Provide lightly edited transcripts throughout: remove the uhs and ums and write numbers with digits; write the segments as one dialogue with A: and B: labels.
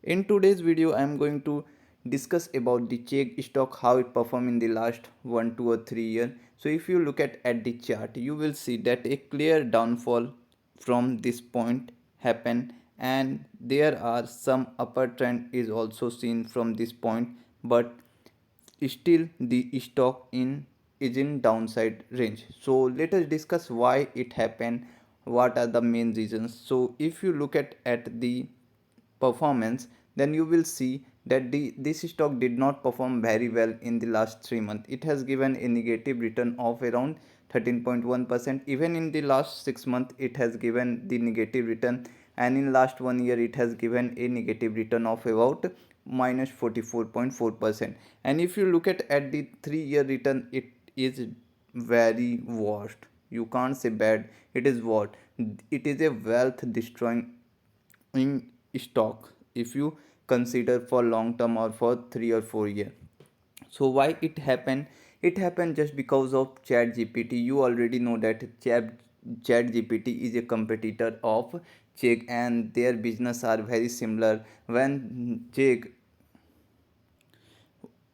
A: In today's video, I am going to discuss about the chegg stock, how it performed in the last 1, 2 or 3 years. So if you look at the chart, you will see that a clear downfall from this point happened, and there are some upper trend is also seen from this point, but still the stock in is in downside range. So let us discuss why it happened, what are the main reasons. So if you look at the performance, then you will see that this stock did not perform very well in the last 3 months. It has given a negative return of around 13.1%. Even in the last 6 months it has given the negative return, and in last 1 year it has given a negative return of about minus 44.4%. And if you look at the 3 year return, it is very worst. You can't say bad, it is what it is, a wealth destroying in stock if you consider for long term or for 3 or 4 years. So why it happened? It happened just because of chat gpt. You already know that chat gpt is a competitor of chegg, and their business are very similar. When chegg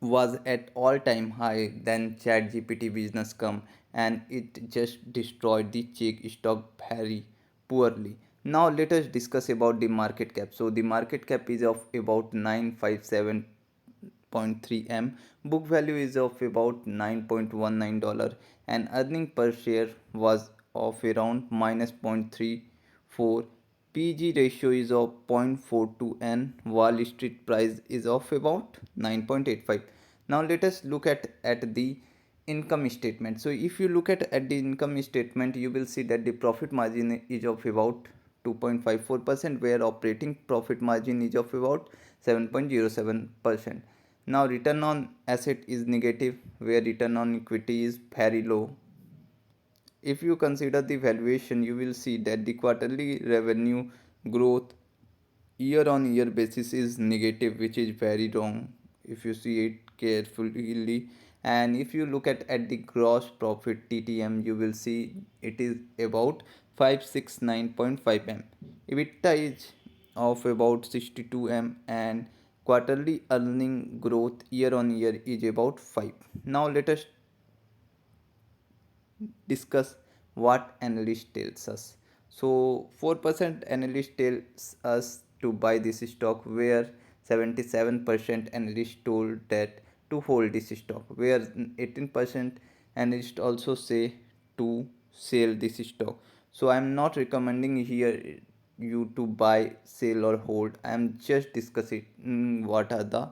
A: was at all time high, then chat gpt business come and it just destroyed the check stock very poorly. Now let us discuss about the market cap. So the market cap is of about 957.3 m, book value is of about $9.19, and earning per share was of around minus 0.34. PG ratio is of 0.42 and Wall Street price is of about 9.85. Now let us look at the income statement. So if you look at the income statement, you will see that the profit margin is of about 2.54%, where operating profit margin is of about 7.07%. Now return on asset is negative, where return on equity is very low. If you consider the valuation, you will see that the quarterly revenue growth year on year basis is negative, which is very wrong if you see it carefully. And if you look at the gross profit ttm, you will see it is about 569.5 m. EBITDA is of about 62 m, and quarterly earning growth year on year is about 5. Now let us discuss what analyst tells us. So 4% analyst tells us to buy this stock, where 77% analyst told that to hold this stock, where 18% analyst also say to sell this stock. So I am not recommending here you to buy, sell or hold. I am just discussing what are the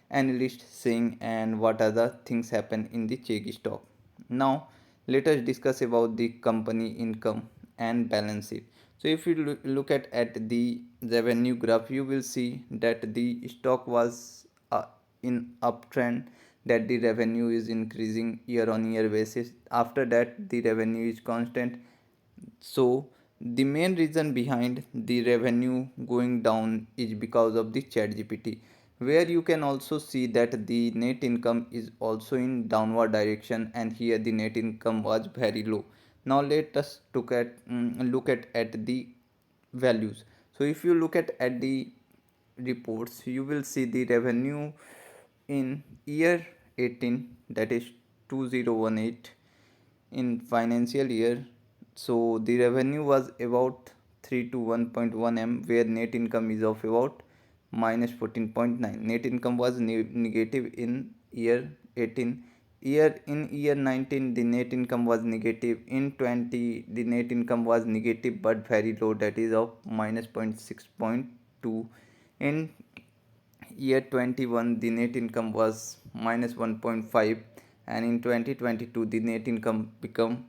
A: analysts saying and what are the things happen in the chegg stock. Now let us discuss about the company income and balance sheet. So if you look at the revenue graph, you will see that the stock was in uptrend, that the revenue is increasing year on year basis. After that the revenue is constant. So the main reason behind the revenue going down is because of the chat gpt, where you can also see that the net income is also in downward direction, and here the net income was very low. Now let us look at the values. So if you look at the reports, you will see the revenue in year 18, that is 2018, in financial year. So the revenue was about 3 to 1.1 m, where net income is of about minus 14.9. Net income was negative in year 18. Year 19 the net income was negative. In 20 the net income was negative but very low, that is of minus 0.6.2. In year 21 the net income was minus 1.5, and in 2022 the net income become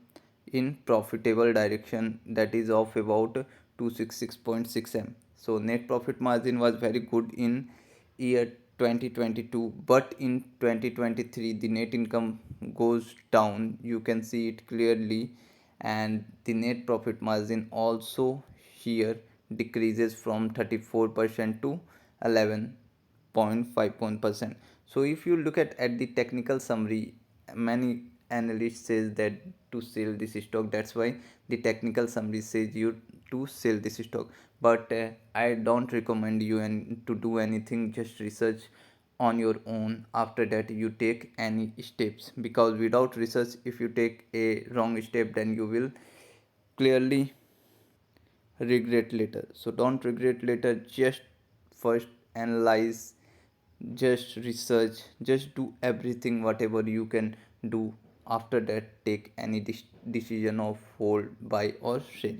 A: in profitable direction, that is of about 266.6 m. So net profit margin was very good in year 2022, but in 2023 the net income goes down, you can see it clearly, and the net profit margin also here decreases from 34% to 11.51%. So if you look at the technical summary, many analysts says that to sell this stock, that's why the technical summary says you to sell this stock. But I don't recommend you and to do anything. Just research on your own. After that you take any steps, because without research, if you take a wrong step, then you will clearly regret later. So don't regret later. Just first analyze, just research, just do everything whatever you can do. After that, take any decision of hold, buy or sell.